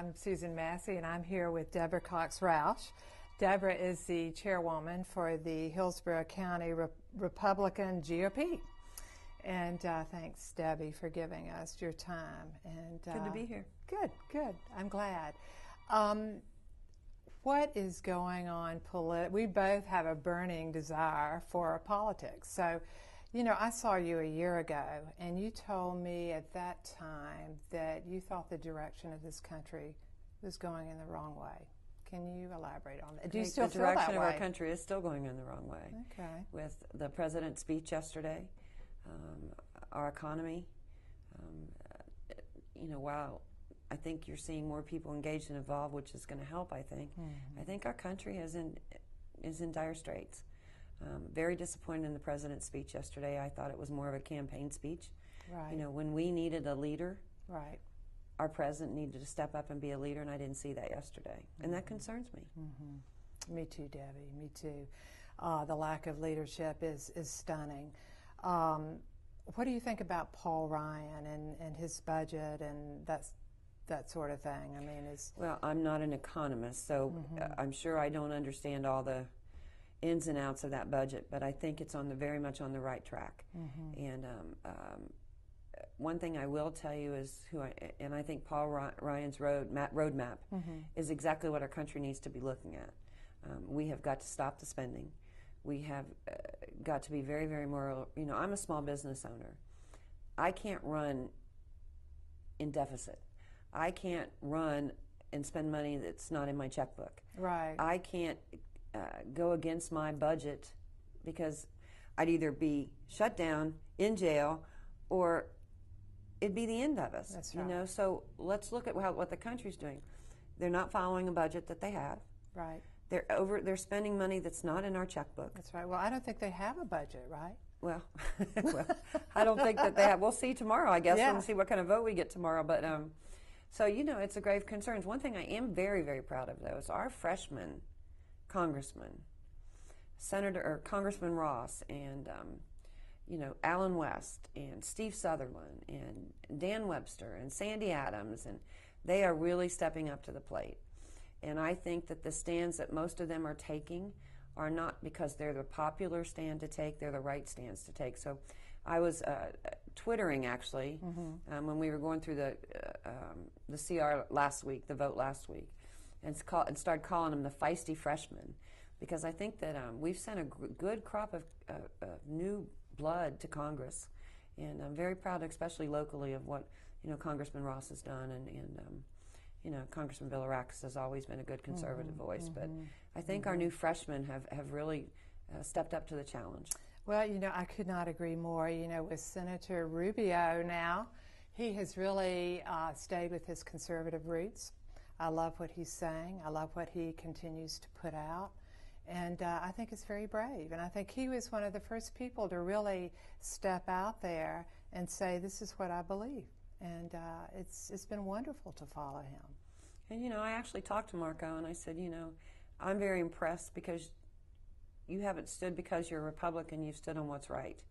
I'm Susan Massey, and I'm here with Deborah Cox-Roush. Deborah is the chairwoman for the Hillsborough County Republican GOP. And thanks, Debbie, for giving us your time. And good to be here. Good, good. I'm glad. What is going on we both have a burning desire for politics. So, you know, I saw you a year ago, and you told me at that time that you thought the direction of this country was going in the wrong way. Can you elaborate on that? Do you still feel that way? The direction of our country is still going in the wrong way. Okay. With the president's speech yesterday, our economy, you know, while I think you're seeing more people engaged and involved, which is going to help, I think. Mm-hmm. I think our country is in dire straits. Very disappointed in the president's speech yesterday. I thought it was more of a campaign speech. Right. You know, when we needed a leader, right, our president needed to step up and be a leader, and I didn't see that yesterday. Mm-hmm. And that concerns me. Mm-hmm. Me too, Debbie. Me too. The lack of leadership is stunning. What do you think about Paul Ryan and his budget and that sort of thing? I mean, well, I'm not an economist, so I'm sure I don't understand all the ins and outs of that budget, but I think it's very much on the right track. Mm-hmm. And one thing I will tell you is and I think Paul Ryan's roadmap is exactly what our country needs to be looking at. We have got to stop the spending. We have got to be very, very moral. You know, I'm a small business owner. I can't run in deficit. I can't run and spend money that's not in my checkbook. Right. I can't go against my budget because I'd either be shut down, in jail, or it'd be the end of us. That's right. You know, so let's look at what the country's doing. They're not following a budget that they have. Right. They're spending money that's not in our checkbook. That's right. Well, I don't think they have a budget, right? Well, I don't think that they have. We'll see tomorrow, I guess. Yeah. We'll see what kind of vote we get tomorrow. But so, you know, it's a grave concern. One thing I am very, very proud of, though, is our freshman congressman, Congressman Ross, and you know, Alan West and Steve Sutherland and Dan Webster and Sandy Adams, and they are really stepping up to the plate. And I think that the stands that most of them are taking are not because they're the popular stand to take, they're the right stands to take. So I was Twittering, actually, when we were going through the CR last week, the vote last week, and started calling them the feisty freshmen, because I think that we've sent a good crop of new blood to Congress, and I'm very proud, especially locally, of what, you know, Congressman Ross has done, and you know, Congressman Billarakis has always been a good conservative voice, but I think our new freshmen have really stepped up to the challenge. Well, you know, I could not agree more. You know, with Senator Rubio now, he has really stayed with his conservative roots. I love what he's saying. I love what he continues to put out. And I think it's very brave. And I think he was one of the first people to really step out there and say, this is what I believe. And it's been wonderful to follow him. And, you know, I actually talked to Marco, and I said, you know, I'm very impressed because you haven't stood because you're a Republican, you've stood on what's right.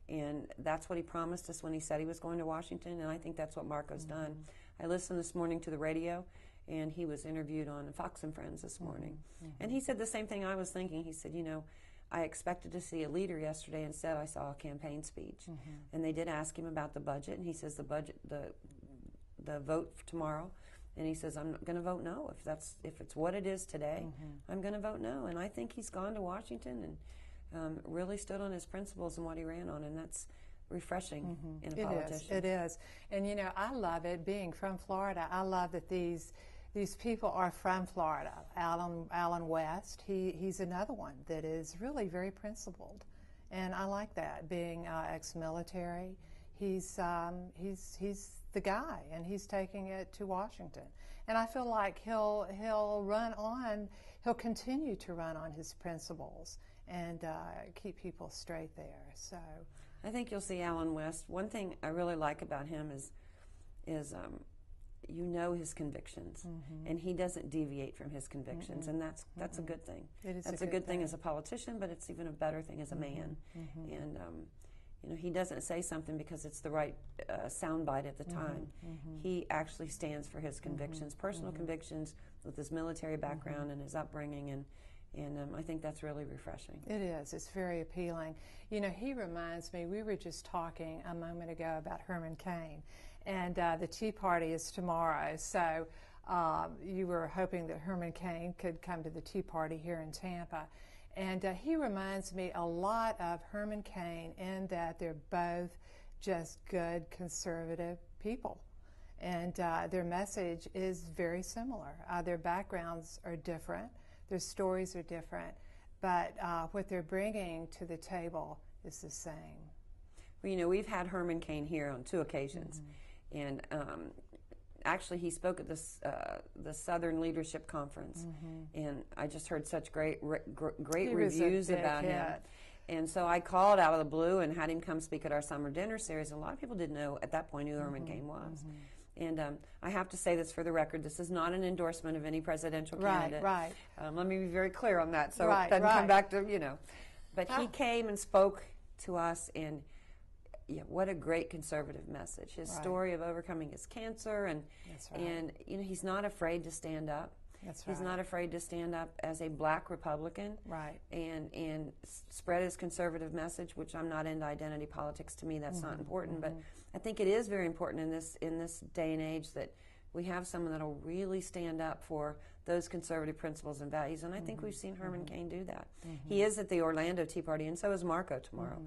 And that's what he promised us when he said he was going to Washington, and I think that's what Marco's done. I listened this morning to the radio, and he was interviewed on Fox and Friends this morning. And he said the same thing I was thinking. He said, you know, I expected to see a leader yesterday. Instead, I saw a campaign speech. And they did ask him about the budget, and he says the budget, the vote for tomorrow, and he says, I'm going to vote no. If it's what it is today, I'm going to vote no. And I think he's gone to Washington and really stood on his principles and what he ran on, and that's refreshing in a politician. It is. And, you know, I love it. Being from Florida, I love that these people are from Florida. Alan West, he's another one that is really very principled, and I like that. Being ex-military, he's the guy, and he's taking it to Washington. And I feel like he'll continue to run on his principles and keep people straight there. So I think you'll see Alan West. One thing I really like about him is you know his convictions, and he doesn't deviate from his convictions, and that's a good thing. It is that's a good thing as a politician, but it's even a better thing as a man. And he doesn't say something because it's the right soundbite at the time. He actually stands for his convictions, personal convictions, with his military background and his upbringing, and I think that's really refreshing. It is. It's very appealing. He reminds me, we were just talking a moment ago about Herman Cain, and the Tea Party is tomorrow, so you were hoping that Herman Cain could come to the Tea Party here in Tampa. And he reminds me a lot of Herman Cain in that they're both just good conservative people. And their message is very similar. Their backgrounds are different. Their stories are different. But what they're bringing to the table is the same. Well, we've had Herman Cain here on 2 occasions. And actually, he spoke at the Southern Leadership Conference, and I just heard such great reviews about him. And so I called out of the blue and had him come speak at our summer dinner series. And a lot of people didn't know at that point who Herman Cain was. And I have to say this for the record: this is not an endorsement of any presidential candidate. Right. Let me be very clear on that, so it doesn't come back to But he came and spoke to us, and what a great conservative message. His story of overcoming his cancer, and he's not afraid to stand up. He's not afraid to stand up as a black Republican and spread his conservative message, which I'm not into identity politics. To me, that's not important. But I think it is very important in this day and age that we have someone that will really stand up for those conservative principles and values. And I think we've seen Herman Cain do that. He is at the Orlando Tea Party, and so is Marco tomorrow.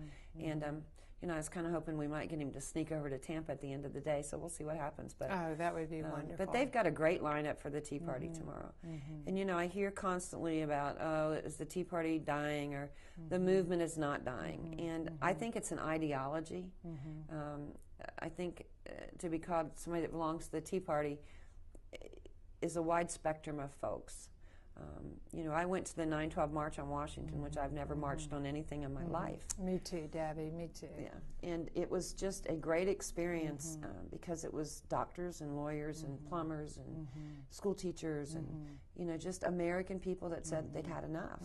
And I was kind of hoping we might get him to sneak over to Tampa at the end of the day, so we'll see what happens. But that would be wonderful. But they've got a great lineup for the Tea Party tomorrow. And I hear constantly about, is the Tea Party dying, or the movement is not dying. And I think it's an ideology. I think to be called somebody that belongs to the Tea Party is a wide spectrum of folks. I went to the 9/12 March on Washington, which I've never marched on anything in my life. Me too, Debbie, me too. Yeah, and it was just a great experience because it was doctors and lawyers and plumbers and school teachers and, just American people that said they'd had enough.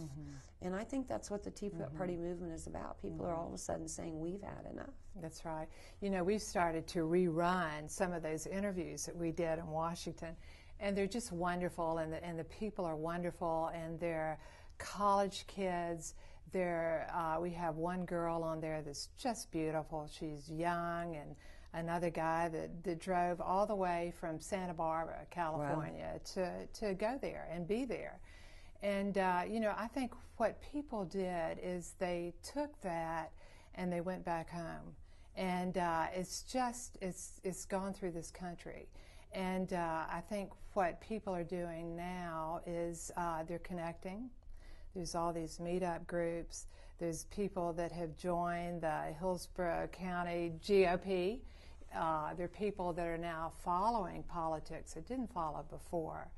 And I think that's what the Tea Party movement is about. People are all of a sudden saying, we've had enough. That's right. We've started to rerun some of those interviews that we did in Washington. And they're just wonderful, and the people are wonderful, and they're college kids. We have one girl on there that's just beautiful. She's young, and another guy that drove all the way from Santa Barbara, California, to go there and be there. And I think what people did is they took that and they went back home, and it's gone through this country. And I think what people are doing now is they're connecting. There's all these meetup groups. There's people that have joined the Hillsborough County GOP. There are people that are now following politics that didn't follow before.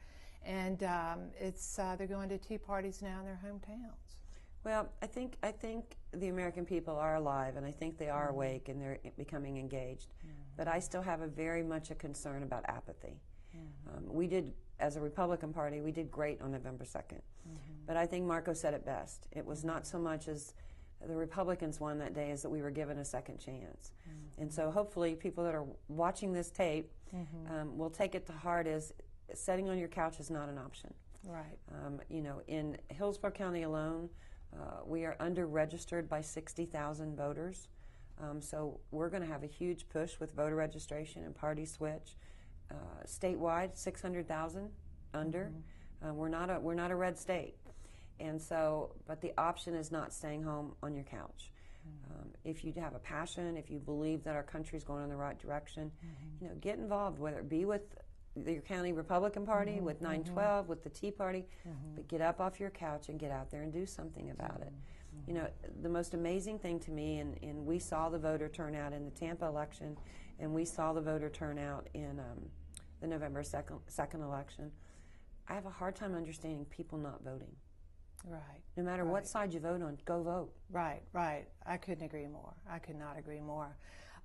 And they're going to tea parties now in their hometowns. Well, I think the American people are alive, and I think they are awake, and they're becoming engaged. But I still have very much a concern about apathy. We did, as a Republican Party, we did great on November 2nd. But I think Marco said it best. It was not so much as the Republicans won that day as that we were given a second chance. And so hopefully people that are watching this tape will take it to heart as sitting on your couch is not an option. Right. In Hillsborough County alone, we are under-registered by 60,000 voters. So we're going to have a huge push with voter registration and party switch. Statewide, 600,000 under. We're not a red state, and so. But the option is not staying home on your couch. If you have a passion, if you believe that our country is going in the right direction, get involved. Whether it be with your county Republican Party, with 9/12, with the Tea Party, but get up off your couch and get out there and do something about it. The most amazing thing to me, and we saw the voter turnout in the Tampa election, and we saw the voter turnout in the November 2nd election. I have a hard time understanding people not voting. Right. No matter what side you vote on, go vote. Right. I couldn't agree more. I could not agree more.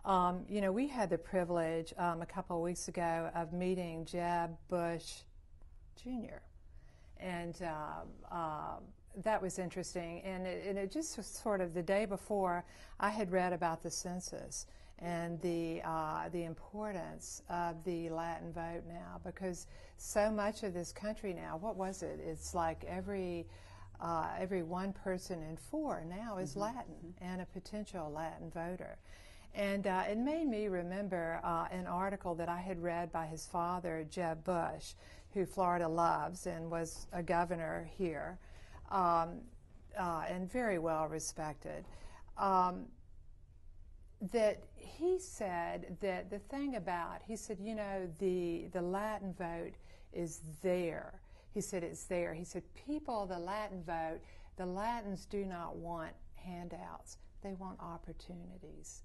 We had the privilege a couple of weeks ago of meeting Jeb Bush Jr. And that was interesting, and it just was sort of the day before I had read about the census and the importance of the Latin vote now, because so much of this country now, what was it? It's like every one person in four now is Latin and a potential Latin voter. And it made me remember an article that I had read by his father, Jeb Bush, who Florida loves and was a governor here, and very well respected. That he said that the thing about, he said, you know, the Latin vote is there. He said it's there. He said people, the Latin vote, the Latins do not want handouts. They want opportunities.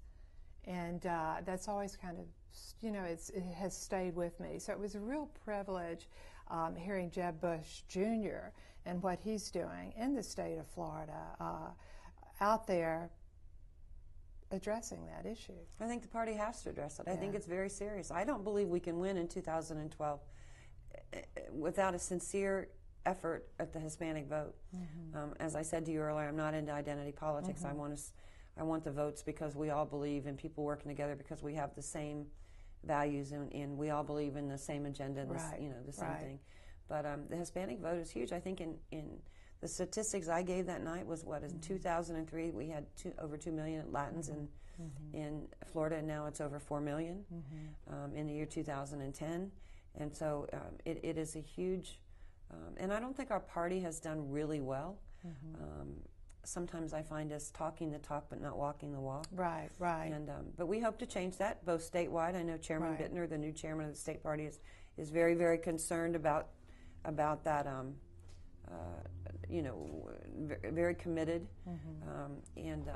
And that's always kind of, you know, it has stayed with me. So it was a real privilege hearing Jeb Bush Jr. and what he's doing in the state of Florida out there addressing that issue. I think the party has to address it. I think it's very serious. I don't believe we can win in 2012 without a sincere effort at the Hispanic vote. As I said to you earlier, I'm not into identity politics. I want the votes because we all believe in people working together, because we have the same values and we all believe in the same agenda and the same thing. But the Hispanic vote is huge. I think in the statistics I gave that night was what, in 2003 we had over 2 million Latins in Florida, and now it's over 4 million in the year 2010. And so it is a huge, and I don't think our party has done really well. Sometimes I find us talking the talk but not walking the walk. Right. And but we hope to change that, both statewide. I know Chairman Bittner, the new chairman of the state party, is very, very concerned about that. You know, very committed. And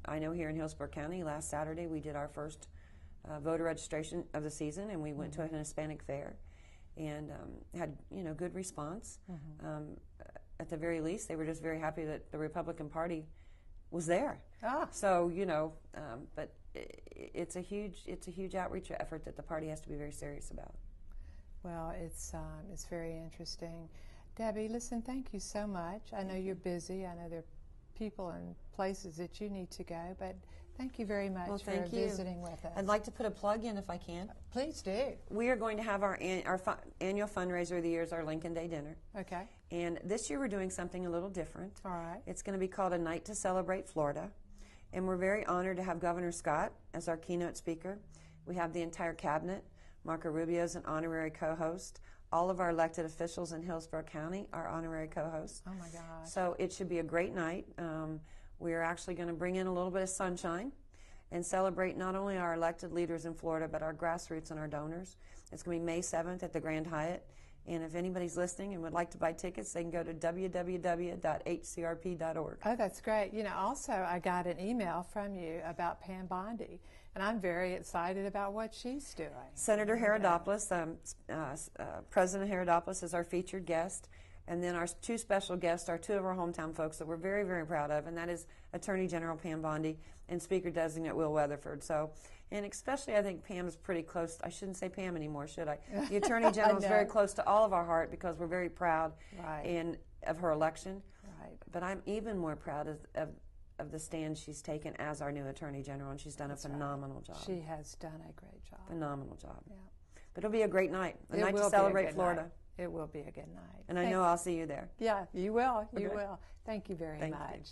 I know here in Hillsborough County, last Saturday we did our first voter registration of the season, and we went to an Hispanic fair and had, you know, good response. At the very least, they were just very happy that the Republican Party was there. So, you know, but it's a huge outreach effort that the party has to be very serious about. Well, it's very interesting. Debbie, listen, thank you so much. I know you're busy. I know there are people and places that you need to go, but thank you very much for visiting with us. I'd like to put a plug in if I can. Please do. We are going to have our annual fundraiser of the year is our Lincoln Day dinner. Okay. And this year we're doing something a little different. All right. It's going to be called A Night to Celebrate Florida. And we're very honored to have Governor Scott as our keynote speaker. We have the entire cabinet. Marco Rubio is an honorary co-host. All of our elected officials in Hillsborough County are honorary co-hosts. Oh my gosh. So it should be a great night. We are actually going to bring in a little bit of sunshine and celebrate not only our elected leaders in Florida, but our grassroots and our donors. It's going to be May 7th at the Grand Hyatt. And if anybody's listening and would like to buy tickets, they can go to www.hcrp.org. Oh, that's great. You know, also I got an email from you about Pam Bondi, and I'm very excited about what she's doing. Senator Herodopoulos, President Herodopoulos is our featured guest. And then our two special guests are two of our hometown folks that we're very, very proud of, and that is Attorney General Pam Bondi and Speaker Designate Will Weatherford. So, and especially I think Pam is pretty close. I shouldn't say Pam anymore, should I? The Attorney General is very close to all of our heart because we're very proud of her election. Right. But I'm even more proud of the stand she's taken as our new Attorney General, and she's done a phenomenal job. She has done a great job. Phenomenal job. Yeah. But it'll be a great night. A night to celebrate Florida. It will be a good night. And I know I'll see you there. Yeah, you will. You will. Thank you very much.